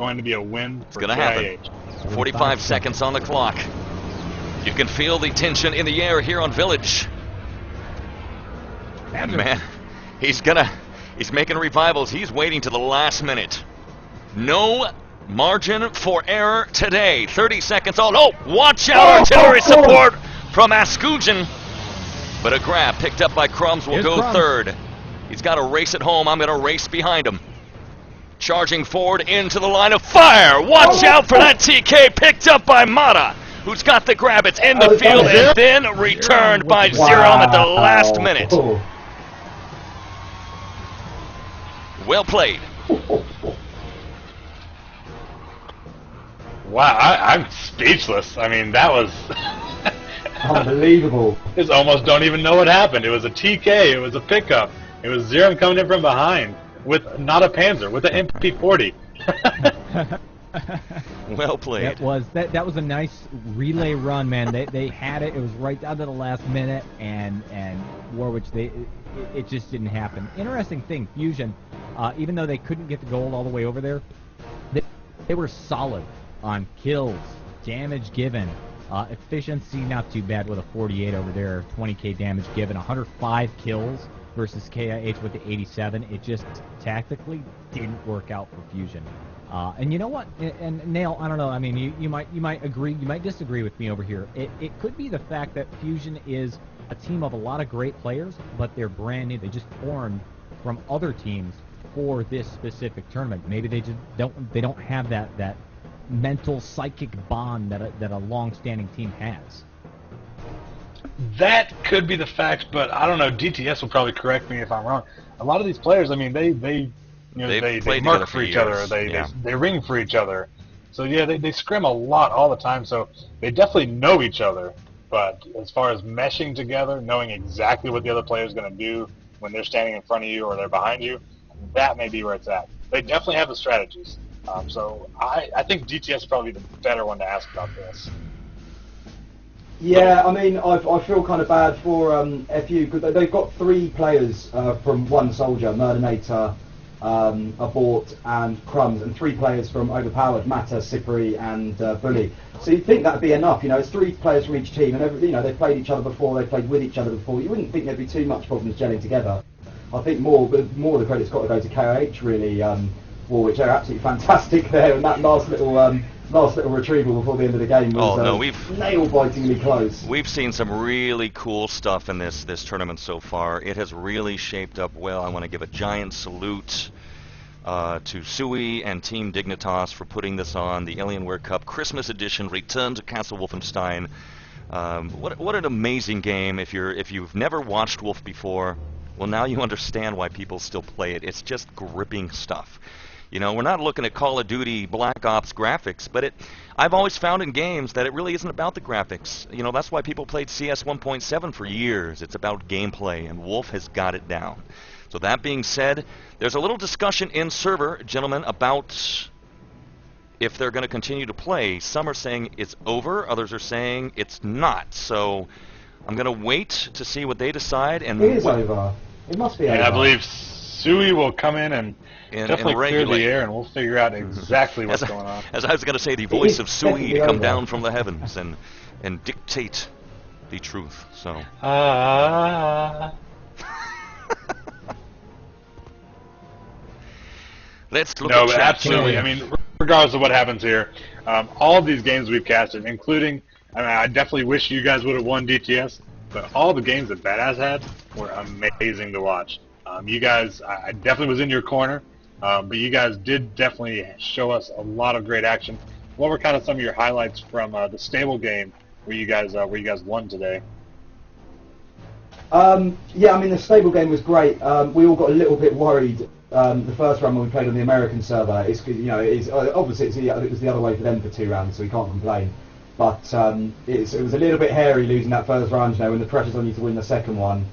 going to be a win for KiH. It's going to happen. 45 seconds on the clock. You can feel the tension in the air here on Village. And man, he's making revivals. He's waiting to the last minute. No margin for error today. 30 seconds on. Oh, watch out, artillery support from Askujan. But a grab picked up by Crumbs will go third. He's got to race it home. I'm going to race behind him. Charging forward into the line of fire. Watch out for that TK picked up by Mata, who's got the grab. It's in the field and then returned by Zerom at the last minute. Well played. Wow, I'm speechless. I mean, that was unbelievable. Just almost don't even know what happened. It was a TK. It was a pickup. It was Zerom coming in from behind with not a Panzer, with an MP40. Well played. That was a nice relay run, man. They had it. It was right down to the last minute, and Warwich it just didn't happen. Interesting thing, Fusion, even though they couldn't get the gold all the way over there, they were solid on kills, damage given, efficiency not too bad with a 48 over there, 20k damage given, 105 kills versus KiH with the 87. It just tactically didn't work out for Fusion. And you know what? And Nail, I don't know. I mean, you might agree, you might disagree with me over here. It could be the fact that Fusion is a team of a lot of great players, but they're brand new. They just formed from other teams for this specific tournament. Maybe they just don't have that mental psychic bond that a long-standing team has. That could be the fact, but I don't know. DTS will probably correct me if I'm wrong. A lot of these players, I mean, they mark for each other. They ring for each other. So yeah, they scrim a lot all the time. So they definitely know each other. But as far as meshing together, knowing exactly what the other player is going to do when they're standing in front of you or they're behind you, that may be where it's at. They definitely have the strategies. So I think DTS is probably the better one to ask about this. Yeah, I mean, I feel kind of bad for FU because they've got 3 players from one soldier, Murdinator, Abort, and Crumbs, and 3 players from Overpowered, Mata, Sipri, and Bully. So you'd think that'd be enough, you know, it's 3 players from each team, and they've played each other before, they've played with each other before. You wouldn't think there'd be too much problems gelling together. I think more of the credit's got to go to KiH, really, which they're absolutely fantastic there, and that last little retrieval before the end of the game was nail-bitingly close. We've seen some really cool stuff in this tournament so far. It has really shaped up well. I want to give a giant salute to Sui and Team Dignitas for putting this on. The Alienware Cup Christmas Edition, Return to Castle Wolfenstein. What an amazing game. If you've never watched Wolf before, well, now you understand why people still play it. It's just gripping stuff. You know, we're not looking at Call of Duty Black Ops graphics, but I've always found in games that it really isn't about the graphics. You know, that's why people played CS 1.7 for years. It's about gameplay, and Wolf has got it down. So that being said, there's a little discussion in server, gentlemen, about if they're going to continue to play. Some are saying it's over, others are saying it's not. So I'm going to wait to see what they decide. And it is over. It must be over. I believe Sui will come in and definitely clear the air, and we'll figure out exactly what's going on. As I was going to say, the voice of Sui to come down from the heavens and dictate the truth. So. Let's look at chat. Absolutely. I mean, regardless of what happens here, all of these games we've casted, including, I mean, I definitely wish you guys would have won DTS, but all the games that Badass had were amazing to watch. You guys, I definitely was in your corner, but you guys did definitely show us a lot of great action. What were kind of some of your highlights from the stable game where you guys won today? Yeah, I mean, the stable game was great. We all got a little bit worried the first round when we played on the American server. It's, you know, obviously it was the other way for them for 2 rounds, so we can't complain. But it was a little bit hairy losing that first round. You know, when the pressure's on you to win the second one.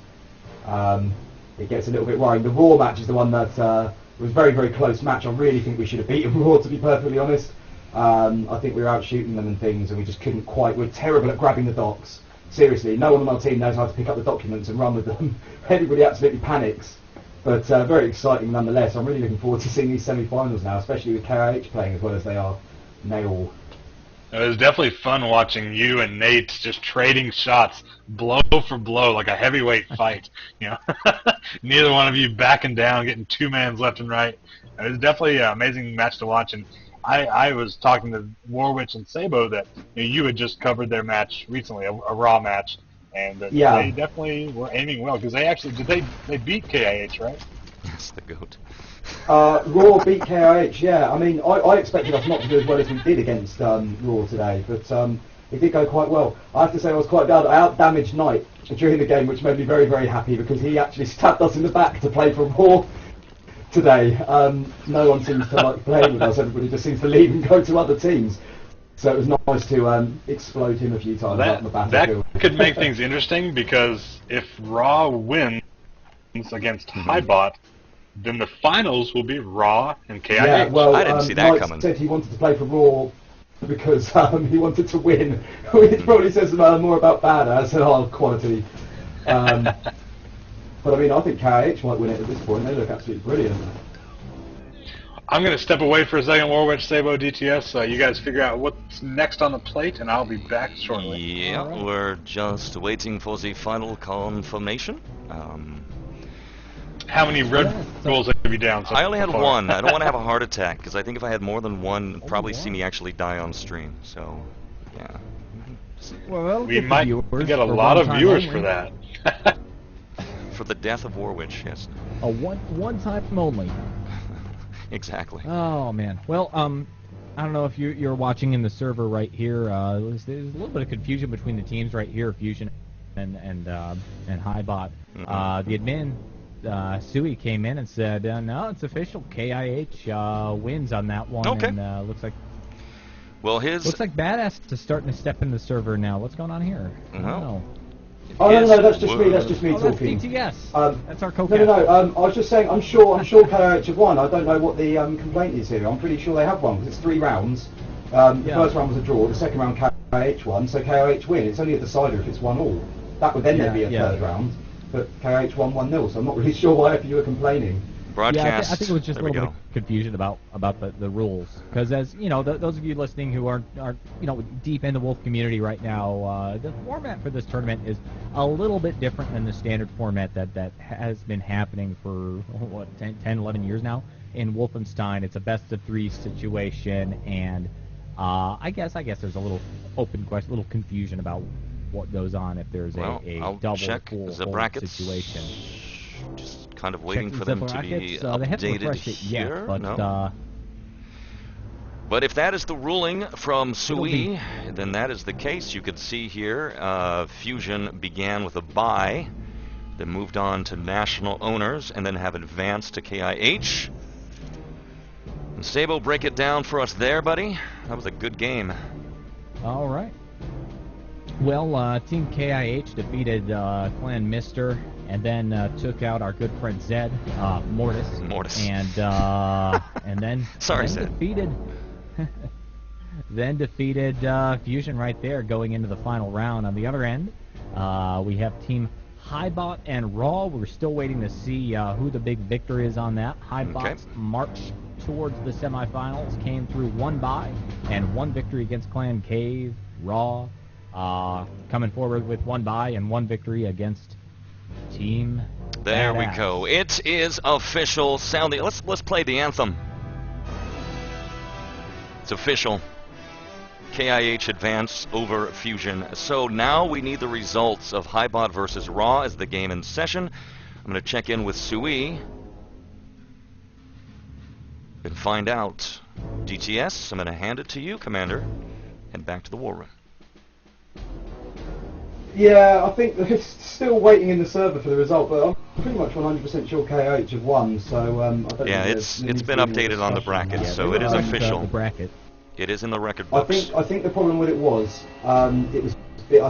It gets a little bit worrying. The Raw match is the one that was a very, very close match. I really think we should have beaten Raw, to be perfectly honest. I think we were out shooting them and things, and we just couldn't quite. We're terrible at grabbing the docs. Seriously, no one on our team knows how to pick up the documents and run with them. Everybody absolutely panics. But very exciting nonetheless. I'm really looking forward to seeing these semi-finals now, especially with KiH playing as well as they are. Nail. It was definitely fun watching you and Nate just trading shots, blow for blow, like a heavyweight fight. You know, neither one of you backing down, getting two mans left and right. It was definitely an amazing match to watch. And I was talking to Warwitch and Sabo that you had just covered their match recently, a Raw match, and that they definitely were aiming well because they actually they beat KiH, right? That's the GOAT. Raw beat KiH, yeah. I mean, I expected us not to do as well as we did against Raw today, but it did go quite well. I have to say I was quite glad. I out-damaged Knight during the game, which made me very, very happy because he actually stabbed us in the back to play for Raw today. No one seems to like playing with us. Everybody just seems to leave and go to other teams. So it was nice to explode him a few times out on the battlefield. That could make things interesting because if Raw wins against Highbot, then the finals will be Raw and KiH. Yeah, well, I didn't see that Mike coming. said he wanted to play for Raw because he wanted to win. It probably says more about Badass than our quality. But I mean, I think KiH might win it at this point. They look absolutely brilliant. I'm going to step away for a second, Warwitch, Sabo, DTS. You guys figure out what's next on the plate, and I'll be back shortly. Yeah, right. We're just waiting for the final confirmation. How many red rolls have you down so I only had far? one. I don't want to have a heart attack, because I think if I had more than one, you'd probably see me actually die on stream. So, yeah. Well, we might get a lot of viewers for that. For the death of Warwitch, yes. A one time only. Exactly. Oh, man. Well, I don't know if you're watching in the server right here. There's a little bit of confusion between the teams right here, Fusion and Highbot. The admin, Sui, came in and said, no, it's official. KiH wins on that one. Okay. And looks like looks like Badass is starting to step in the server now. What's going on here? I don't know. Oh no, that's just me. That's just me talking. That's DTS. That's our No, co-captain. I was just saying. I'm sure KiH have won. I don't know what the complaint is here. I'm pretty sure they have won because it's 3 rounds. The first round was a draw. The second round KiH won, so KiH win. It's only a decider if it's 1-1. That would then be a third round. But KiH won 1-0, so I'm not really sure why you were complaining. Broadcast. Yeah, I think it was just a little bit of confusion about the rules. Because as you know, those of you listening who aren't deep in the Wolf community right now, the format for this tournament is a little bit different than the standard format that has been happening for 10, 11 years now in Wolfenstein. It's a best of 3 situation, and I guess there's a little open question, a little confusion about what goes on if there's a double full situation. Just kind of waiting for them to be updated here. But if that is the ruling from Sui, then that is the case. You could see here, Fusion began with a bye, then moved on to national owners, and then have advanced to KiH. And Sabo, break it down for us there, buddy. That was a good game. All right. Well, Team KiH defeated Clan Mister, and then took out our good friend Zed, Mortis. And then defeated Fusion right there, going into the final round. On the other end, we have Team Highbot and Raw. We're still waiting to see who the big victor is on that. Highbot's march towards the semifinals came through 1 bye and 1 victory against Clan Cave. Raw coming forward with 1 bye and 1 victory against Team There Badass. we go. It is official. Let's play the anthem. It's official. KiH advance over Fusion. So now we need the results of Highbot versus Raw as the game in session. I'm going to check in with Sui and find out. DTS, I'm going to hand it to you, Commander, and back to the war room. Yeah, I think it's still waiting in the server for the result, but I'm pretty much 100% sure KiH have won. So I don't it's been updated on the bracket, so it is official. The bracket. It is in the record books. I think the problem with it was I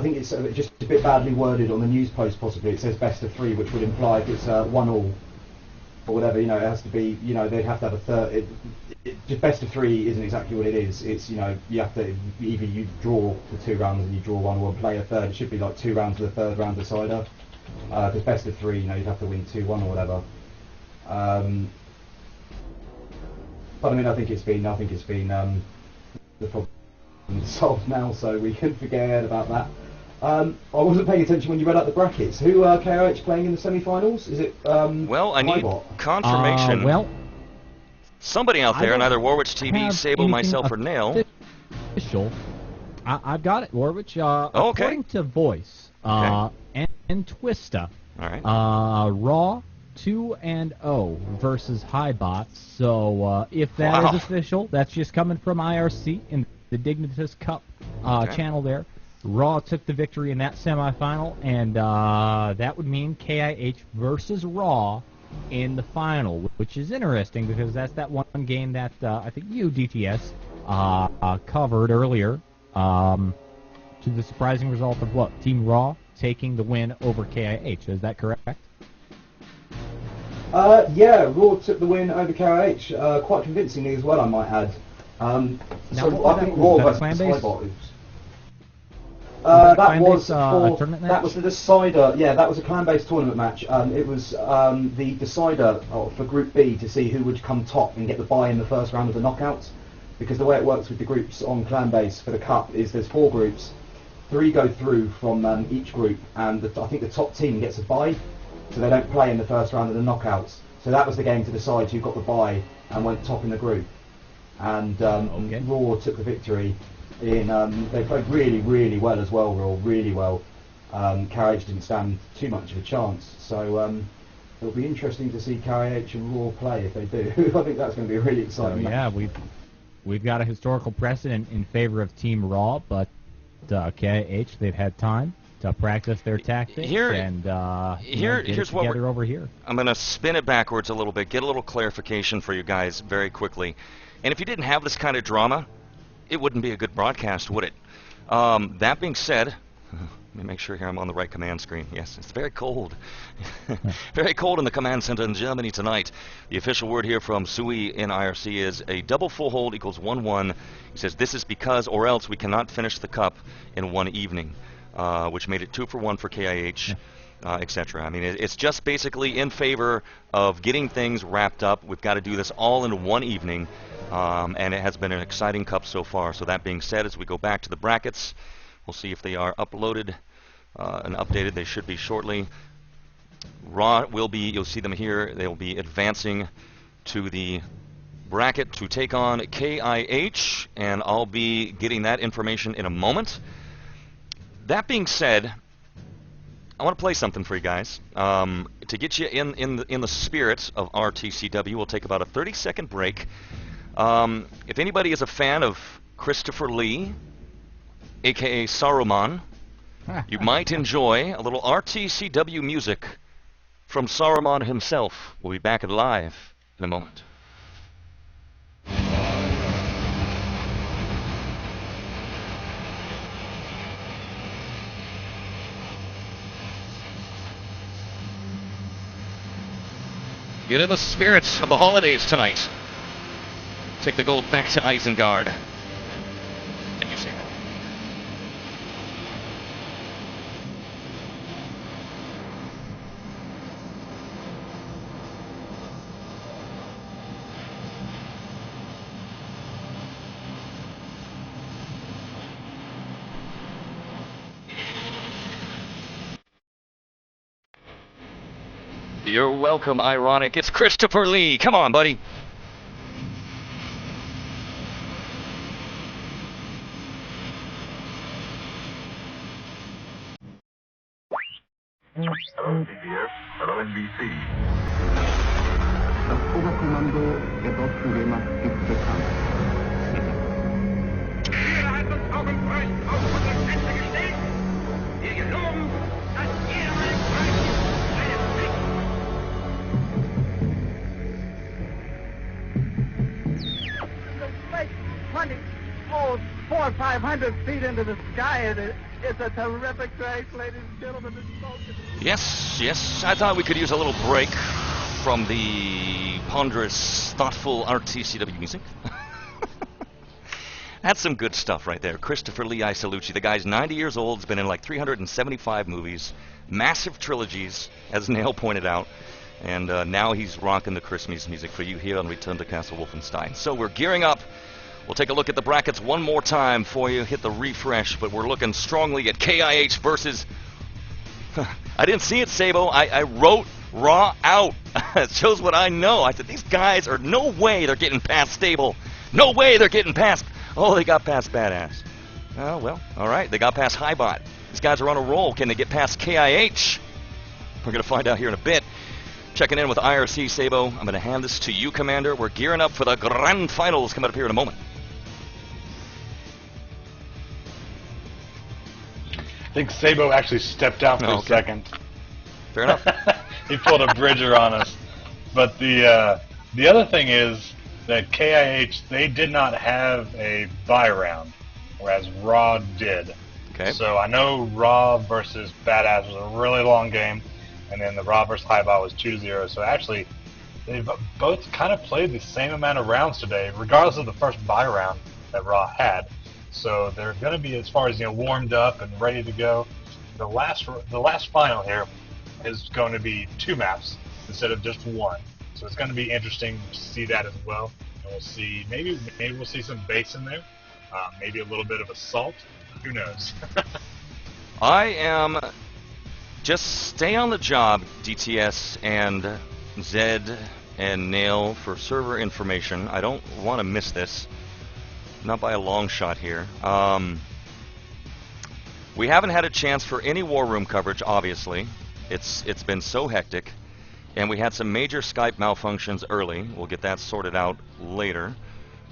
think it's just a bit badly worded on the news post. Possibly it says best of 3, which would imply if it's 1-1 or whatever. It has to be. They'd have to have a third. Just best of 3 isn't exactly what it is. It's you have to either you draw the 2 rounds and you draw 1 or play a third. It should be like 2 rounds to the third round decider. Because best of 3, you'd have to win 2-1 or whatever. But I mean, I think it's been the problem solved now, so we can forget about that. I wasn't paying attention when you read out the brackets. Who are KiH playing in the semi-finals? Is it well, I need confirmation. Well, somebody out there, either Warwich TV, Sable, myself, or Nail. Official. I've got it, Warwich. Okay. According to Voice and Twista, all right. Raw 2-0 versus Highbots. So if that is official, that's just coming from IRC in the Dignitas Cup channel there. Raw took the victory in that semifinal, and that would mean KiH versus Raw in the final, which is interesting because that's that one game that I think you, DTS, covered earlier, to the surprising result of what? Team Raw taking the win over KiH. Is that correct? Yeah, Raw took the win over KiH, quite convincingly as well, I might add. So I think Raw versus Skybot. That was the decider. Yeah, that was a clan-based tournament match. It was the decider for Group B to see who would come top and get the bye in the first round of the knockouts. Because the way it works with the groups on clan-based for the cup is there's 4 groups, 3 go through from each group, and I think the top team gets a bye, so they don't play in the first round of the knockouts. So that was the game to decide who got the bye and went top in the group. And Raw took the victory. They played really, really well as well, Raw, really well. KiH didn't stand too much of a chance, so it'll be interesting to see KiH and Raw play if they do. I think that's going to be a really exciting match. Yeah, we've got a historical precedent in favor of Team Raw, but KiH, they've had time to practice their tactics and here's what we're over here. I'm going to spin it backwards a little bit, get a little clarification for you guys very quickly. And if you didn't have this kind of drama, it wouldn't be a good broadcast, would it? That being said, let me make sure here I'm on the right command screen. Yes, it's very cold. Very cold in the command center in Germany tonight. The official word here from Sui in IRC is a double full hold equals 1-1. He says this is because or else we cannot finish the cup in one evening, which made it 2-for-1 for KiH. Etc. I mean, it's just basically in favor of getting things wrapped up. We've got to do this all in one evening, and it has been an exciting cup so far. So that being said, as we go back to the brackets, we'll see if they are uploaded and updated. They should be shortly. Raw will be, you'll see them here, they'll be advancing to the bracket to take on KiH, and I'll be getting that information in a moment. That being said, I want to play something for you guys. To get you in the spirit of RTCW, we'll take about a 30-second break. If anybody is a fan of Christopher Lee, a.k.a. Saruman, you might enjoy a little RTCW music from Saruman himself. We'll be back live in a moment. Get in the spirits of the holidays tonight. Take the gold back to Isengard. And you see that. You're welcome, Ironic. It's Christopher Lee. Come on, buddy. Hello, CBS. Hello, NBC. Das Oberkommando der deutschen Wehrmacht ist bekannt. Jeder hat uns augenfeucht auf unsere Grenze gestellt. Wir geloben, dass jeder eine Plenty, 400 or 500 feet into the sky, and it's a terrific race, ladies and gentlemen. Yes, I thought we could use a little break from the ponderous, thoughtful RTCW music. That's some good stuff right there. Christopher Lee, I salute you. The guy's 90 years old, has been in like 375 movies, massive trilogies, as Nail pointed out. And now he's rocking the Christmas music for you here on Return to Castle Wolfenstein. So we're gearing up. We'll take a look at the brackets one more time for you. Hit the refresh, but we're looking strongly at KiH versus... I didn't see it, Sabo. I wrote Raw out. It shows what I know. I said, these guys are no way they're getting past Stable. No way they're getting past... Oh, they got past Badass. Oh, well, all right. They got past Highbot. These guys are on a roll. Can they get past KiH? We're going to find out here in a bit. Checking in with IRC, Sabo. I'm going to hand this to you, Commander. We're gearing up for the Grand Finals coming up here in a moment. I think Sabo actually stepped out for a second. Fair enough. He pulled a bridger on us. But the other thing is that KiH, they did not have a bye round, whereas Raw did. Okay. So I know Raw versus Badass was a really long game, and then the Raw versus Highbot was 2-0. So actually, they've both kind of played the same amount of rounds today, regardless of the first bye round that Raw had. So they're going to be, as far as warmed up and ready to go. The last final here is going to be 2 maps instead of just 1. So it's going to be interesting to see that as well. And we'll see, maybe we'll see some base in there, maybe a little bit of assault. Who knows? I am just stay on the job, DTS and Zed and Nail, for server information. I don't want to miss this. Not by a long shot here. We haven't had a chance for any War Room coverage, obviously. It's been so hectic. And we had some major Skype malfunctions early. We'll get that sorted out later.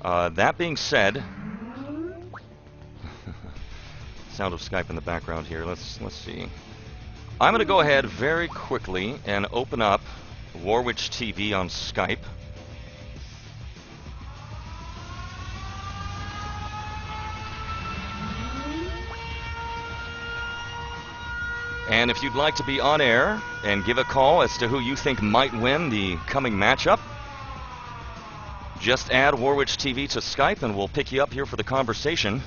That being said... sound of Skype in the background here. Let's see. I'm going to go ahead very quickly and open up Warwitch TV on Skype. And if you'd like to be on air and give a call as to who you think might win the coming matchup, just add Warwitch TV to Skype and we'll pick you up here for the conversation.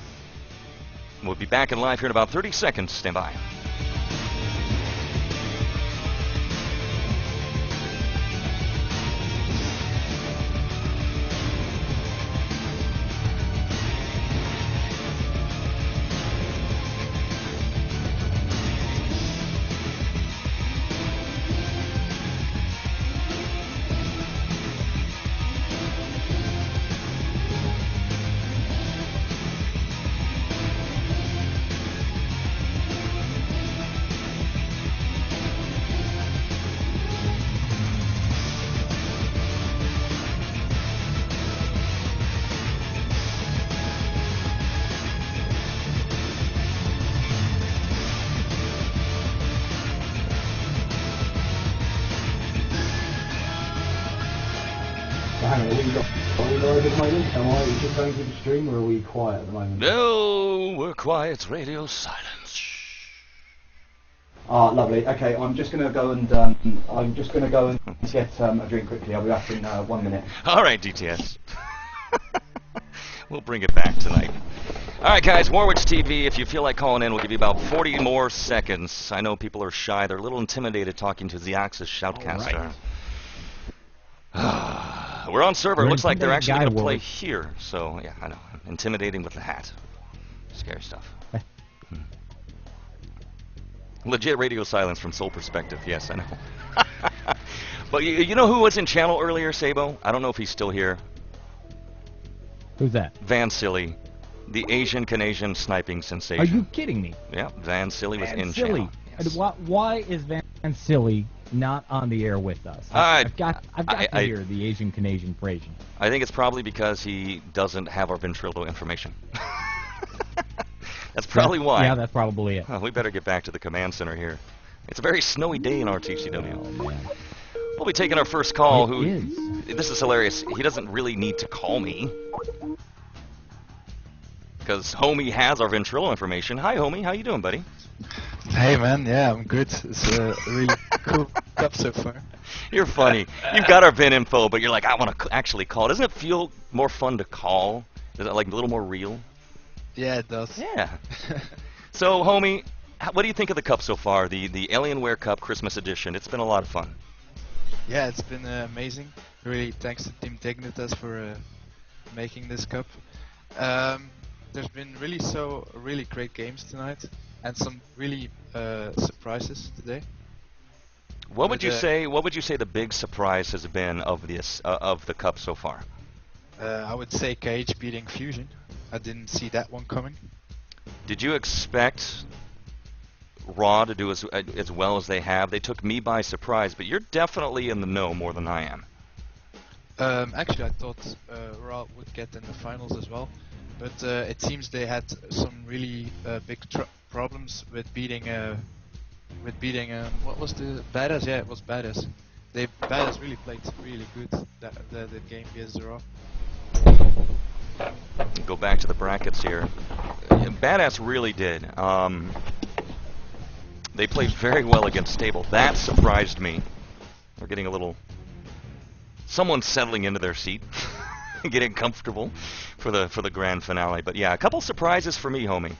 We'll be back in live here in about 30 seconds. Stand by. Hang on, are we live at the moment? Are we just going through the stream, or are we quiet at the moment? No, we're quiet. Radio silence. Ah, lovely. Okay, I'm just going to go and get a drink quickly. I'll be back in 1 minute. All right, DTS. We'll bring it back tonight. All right, guys, Warwitch TV, if you feel like calling in, we'll give you about 40 more seconds. I know people are shy. They're a little intimidated talking to the Axis Shoutcaster. We're on server. It looks like they're actually going to play here. So, yeah, I know. Intimidating with the hat. Scary stuff. Legit radio silence from Soul Perspective. Yes, I know. But you know who was in channel earlier, Sabo? I don't know if he's still here. Who's that? Van Silly, the Asian-Canadian sniping sensation. Are you kidding me? Yeah, Van Silly was in Silly. channel. Yes. Why is Van Silly not on the air with us? I've got to hear the Asian-Canadian Frasian. I think it's probably because he doesn't have our ventrilo information. That's probably why. Yeah, that's probably it. We better get back to the command center here. It's a very snowy day in RTCW. Oh, man. We'll be taking our first call. It is. This is hilarious. He doesn't really need to call me, because Homie has our ventrilo information. Hi, Homie. How you doing, buddy? Hey, man. Yeah, I'm good. It's a really cool cup so far. You're funny. You've got our VIN info, but you're like, I want to actually call. Doesn't it feel more fun to call? Is it like a little more real? Yeah, it does. Yeah. So, Homie, what do you think of the cup so far? The Alienware Cup Christmas edition. It's been a lot of fun. Yeah, it's been amazing. Really, thanks to Team Dignitas for making this cup. There's been really great games tonight, and some really surprises today. What would you say? What would you say the big surprise has been of this of the cup so far? I would say KiH beating Fusion. I didn't see that one coming. Did you expect Raw to do as well as they have? They took me by surprise, but you're definitely in the know more than I am. Actually, I thought Raw would get in the finals as well, but it seems they had some really big problems with beating. What was the Badass? Yeah, it was Badass. Badass really played really good the game against Raw. Go back to the brackets here. Badass really did. They played very well against Stable. That surprised me. They're getting a little... Someone's settling into their seat, getting comfortable for the grand finale. But yeah, a couple surprises for me, homie,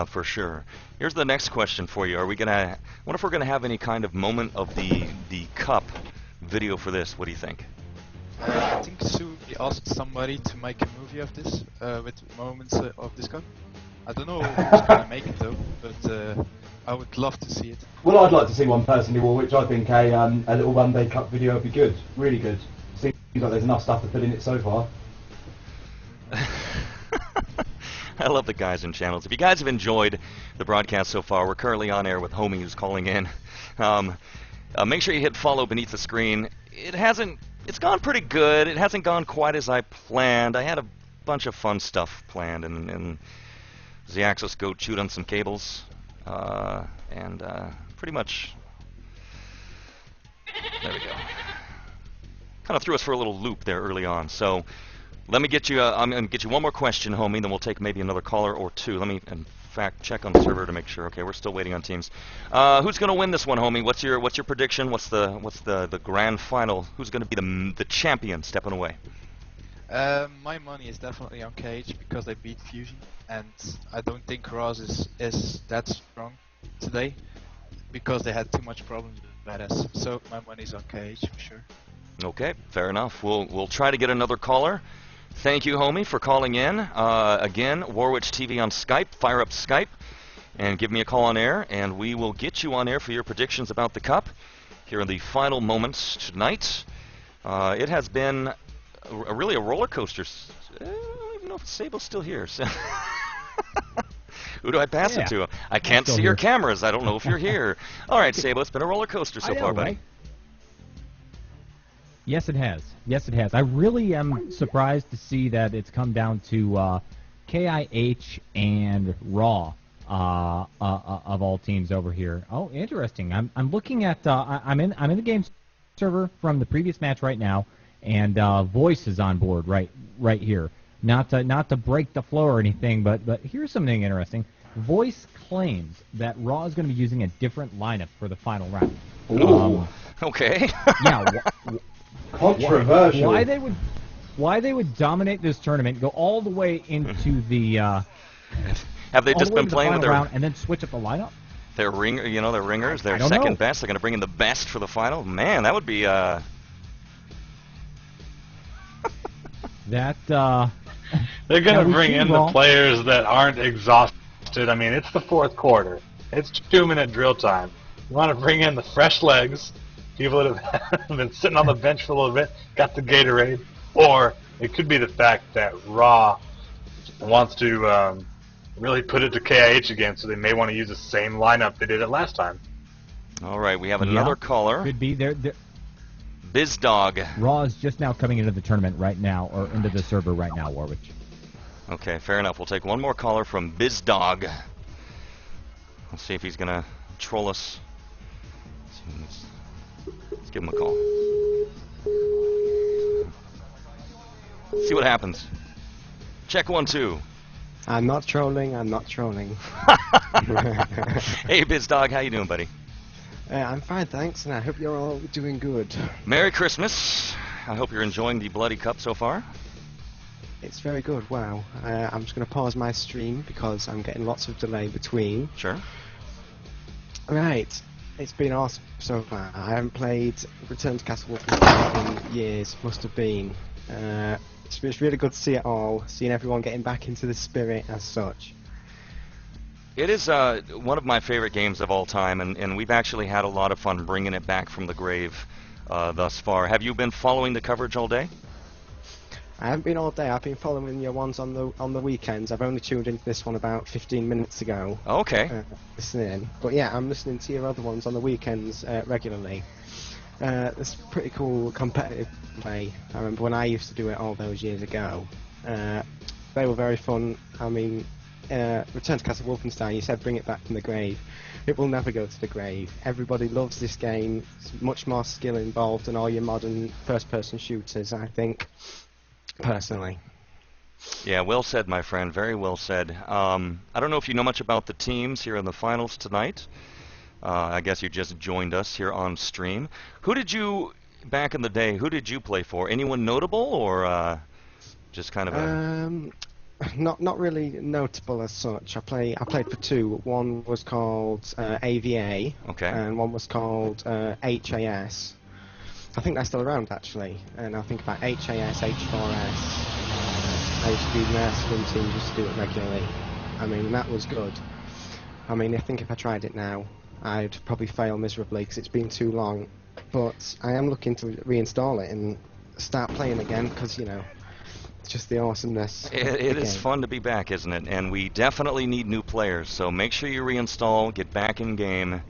for sure. Here's the next question for you. Are we gonna? What if we're gonna have any kind of moment of the cup video for this? What do you think? I think Sue asked somebody to make a movie of this with moments of this cup. I don't know who's gonna make it though, but I would love to see it. Well, I'd like to see one personally, which I think a little one-day cup video would be good, really good. Seems like there's enough stuff to put in it so far. I love the guys and channels. If you guys have enjoyed the broadcast so far, we're currently on air with Homie who's calling in. Make sure you hit follow beneath the screen. It's gone pretty good. It hasn't gone quite as I planned. I had a bunch of fun stuff planned, and the Axis Goat chewed on some cables, and pretty much, there we go. Kind of threw us for a little loop there early on. So let me get you. I'm going to get you one more question, homie. Then we'll take maybe another caller or two. Let me, in fact, check on the server to make sure. Okay, we're still waiting on teams. Who's going to win this one, homie? What's your prediction? What's the grand final? Who's going to be the champion stepping away? My money is definitely on KiH because they beat Fusion, and I don't think Roz is that strong today because they had too much problems with Badass. So my money's on KiH for sure. Okay, fair enough. We'll try to get another caller. Thank you, homie, for calling in. Again, Warwitch TV on Skype. Fire up Skype and give me a call on air, and we will get you on air for your predictions about the Cup here in the final moments tonight. It has been really a roller coaster. I don't even know if Sable's still here. So who do I pass it to? I can't see your cameras. I don't know if you're here. All right, Sable, it's been a roller coaster so far, buddy. Right? Yes, it has. Yes, it has. I really am surprised to see that it's come down to KiH and Raw of all teams over here. Oh, interesting. I'm looking at I'm in the game server from the previous match right now, and Voice is on board right here. Not to break the flow or anything, but here's something interesting. Voice claims that Raw is going to be using a different lineup for the final round. Okay. Yeah. Controversial. Why they would dominate this tournament, go all the way into the have they just been playing with their round and then switch up the lineup? Their their ringers, their second best. They're going to bring in the best for the final. Man, that would be that they're going to bring in the players that aren't exhausted. I mean, it's the fourth quarter. It's 2-minute drill time. You want to bring in the fresh legs. People that have been sitting on the bench for a little bit, got the Gatorade, or it could be the fact that Raw wants to really put it to KiH again, so they may want to use the same lineup they did it last time. All right, we have another caller. Could be there. BizDog. Raw is just now coming into the tournament right now, or into the server right now, Warwitch. Okay, fair enough. We'll take one more caller from BizDog. Let's see if he's gonna troll us. Let's give him a call. See what happens. Check 1, 2. I'm not trolling. I'm not trolling. Hey, BizDog, how you doing, buddy? I'm fine, thanks, and I hope you're all doing good. Merry Christmas. I hope you're enjoying the Bloody Cup so far. It's very good. Wow. I'm just going to pause my stream because I'm getting lots of delay between. Sure. Right. It's been awesome so far. I haven't played Return to Castle Wolfenstein in years, must have been. It's really good to see it all, seeing everyone getting back into the spirit as such. It is one of my favorite games of all time, and we've actually had a lot of fun bringing it back from the grave thus far. Have you been following the coverage all day? I haven't been all day. I've been following your ones on the weekends. I've only tuned into this one about 15 minutes ago. Okay. Listening. But yeah, I'm listening to your other ones on the weekends regularly. It's pretty cool competitive play. I remember when I used to do it all those years ago. They were very fun. I mean, Return to Castle Wolfenstein, you said bring it back from the grave. It will never go to the grave. Everybody loves this game. There's much more skill involved than all your modern first-person shooters, I think. Personally. Yeah, well said, my friend. Very well said. I don't know if you know much about the teams here in the finals tonight. I guess you just joined us here on stream. Who did you, back in the day, who did you play for? Anyone notable, or just kind of a... Not really notable as such. I played for two. One was called AVA, okay, and one was called HAS. I think they're still around, actually. And I think about HAS, H4S. I used to do their swim team, just to do it regularly. I mean, that was good. I mean, I think if I tried it now, I'd probably fail miserably because it's been too long. But I am looking to reinstall it and start playing again because, you know, it's just the awesomeness. It is fun to be back, isn't it? And we definitely need new players. So make sure you reinstall, get back in game,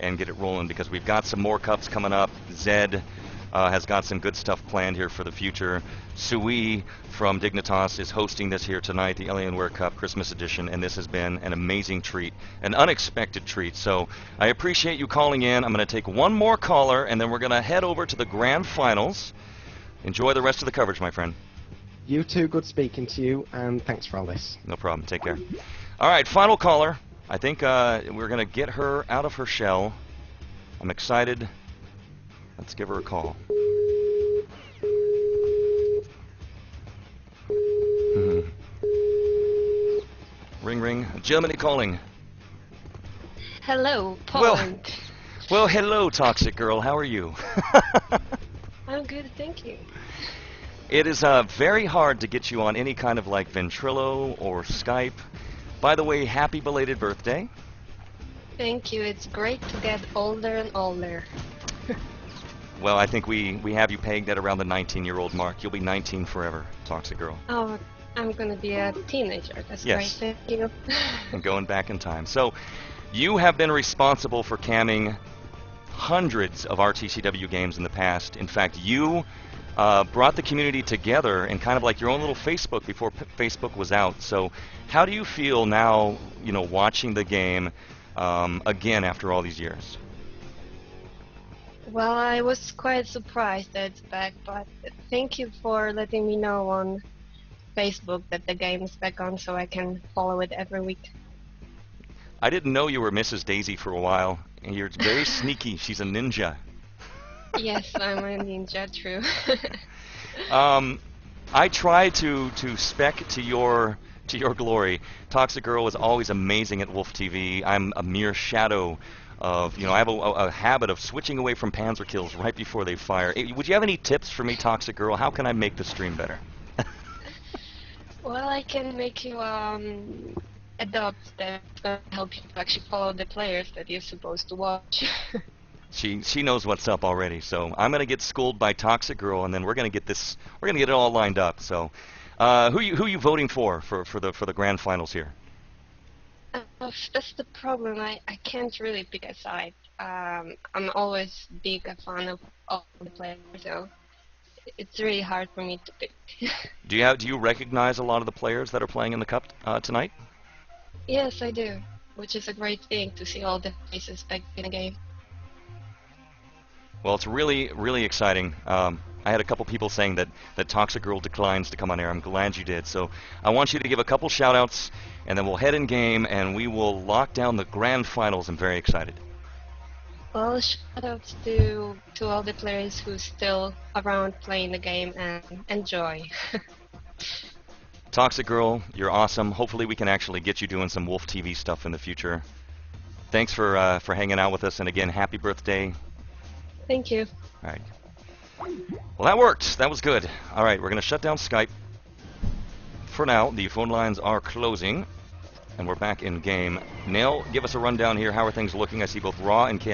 and get it rolling because we've got some more cups coming up. Zed has got some good stuff planned here for the future. Sui from Dignitas is hosting this here tonight, the Alienware Cup Christmas edition, and this has been an amazing treat, an unexpected treat. So I appreciate you calling in. I'm going to take one more caller, and then we're going to head over to the grand finals. Enjoy the rest of the coverage, my friend. You too, good speaking to you, and thanks for all this. No problem. Take care. All right, final caller. I think we're going to get her out of her shell. I'm excited. Let's give her a call. Ring, ring. Germany calling. Hello, Poland. Well, hello, Toxic Girl. How are you? I'm good, thank you. It is very hard to get you on any kind of like Ventrilo or Skype. By the way, happy belated birthday. Thank you. It's great to get older and older. Well, I think we have you pegged at around the 19-year-old mark. You'll be 19 forever, Toxic Girl. Oh, I'm going to be a teenager. That's great. Thank you. And going back in time. So, you have been responsible for camming hundreds of RTCW games in the past. In fact, you brought the community together in kind of like your own little Facebook before Facebook was out. So, how do you feel now, you know, watching the game again after all these years? Well, I was quite surprised that it's back, but thank you for letting me know on Facebook that the game is back on so I can follow it every week. I didn't know you were Mrs. Daisy for a while, and you're very sneaky. She's a ninja. Yes, I'm a ninja, true. I try to spec to your glory. Toxic Girl is always amazing at Wolf TV. I'm a mere shadow of, you know, I have a habit of switching away from panzer kills right before they fire. Would you have any tips for me, Toxic Girl? How can I make the stream better? Well, I can make you adopt that's going to help you to actually follow the players that you're supposed to watch. She knows what's up already, so I'm gonna get schooled by Toxic Girl, and then we're gonna get it all lined up. So, who you voting for the grand finals here? That's the problem. I can't really pick a side. I'm always big a fan of all the players, so it's really hard for me to pick. Do you recognize a lot of the players that are playing in the cup tonight? Yes, I do, which is a great thing to see all the faces back in the game. Well, it's really, really exciting. I had a couple people saying that Toxic Girl declines to come on air. I'm glad you did. So I want you to give a couple shout-outs, and then we'll head in game, and we will lock down the grand finals. I'm very excited. Well, shout-outs to all the players who's still around playing the game and enjoy. Toxic Girl, you're awesome. Hopefully we can actually get you doing some Wolf TV stuff in the future. thanks for hanging out with us, and again, happy birthday. Thank you. All right. Well, that worked. That was good. All right, we're going to shut down Skype. For now, the phone lines are closing, and we're back in game. Nail, give us a rundown here. How are things looking? I see both Raw and KiH